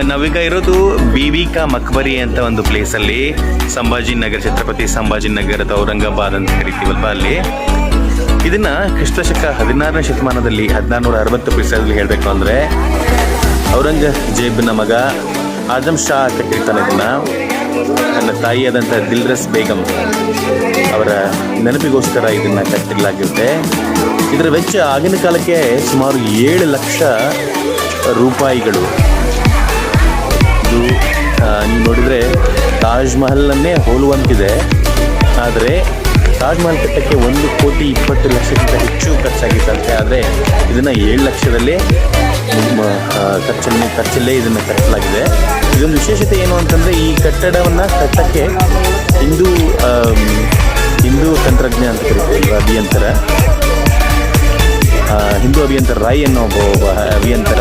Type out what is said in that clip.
ನಾವೀಗ ಇರೋದು ಬೀಬಿ ಕಾ ಮಕ್ಬರಿ ಅಂತ ಒಂದು ಪ್ಲೇಸಲ್ಲಿ, ಸಂಭಾಜಿನಗರ, ಛತ್ರಪತಿ ಸಂಭಾಜಿನಗರದ ಔರಂಗಾಬಾದ್ ಅಂತ ಕರಿತೀವಲ್ವ ಅಲ್ಲಿ. ಇದನ್ನ ಕ್ರಿಸ್ತಶಕ 16ನೇ ಶತಮಾನದಲ್ಲಿ 1460 ಹೇಳಬೇಕು ಅಂದರೆ ಔರಂಗಜೇಬನ ಮಗ ಆಜಮ್ ಶಾ ಕಟ್ಟಿರ್ತಾನೆ. ಇದನ್ನ ನನ್ನ ತಾಯಿಯಾದಂಥ ದಿಲ್ರಸ್ ಬೇಗಂ ಅವರ ನೆನಪಿಗೋಸ್ಕರ ಇದನ್ನ ಕಟ್ಟಿಲಾಗಿರುತ್ತೆ. ಇದರ ವೆಚ್ಚ ಆಗಿನ ಕಾಲಕ್ಕೆ ಸುಮಾರು 7 ಲಕ್ಷ ರೂಪಾಯಿಗಳು. ಇದು ನೀವು ನೋಡಿದರೆ ತಾಜ್ ಮಹಲನ್ನೇ ಹೋಲುವಂತಿದೆ. ಆದರೆ ತಾಜ್ ಮಹಲ್ ಕಟ್ಟಕ್ಕೆ 1,20,00,000 ಹೆಚ್ಚು ಖರ್ಚಾಗಿತ್ತಂತೆ. ಆದರೆ ಇದನ್ನು 7 ಲಕ್ಷದಲ್ಲೇ ಖರ್ಚಲ್ಲೇ ಇದನ್ನು ಕಟ್ಟಲಾಗಿದೆ. ಇದೊಂದು ವಿಶೇಷತೆ ಏನು ಅಂತಂದರೆ, ಈ ಕಟ್ಟಡವನ್ನು ಕಟ್ಟಕ್ಕೆ ಹಿಂದೂ ತಂತ್ರಜ್ಞ ಅಂತ ಕರೀತೀವಿ, ಹಿಂದೂ ಅಭಿಯಂತರ ರಾಯ್ ಅನ್ನೋ ಒಬ್ಬ ಅಭಿಯಂತರ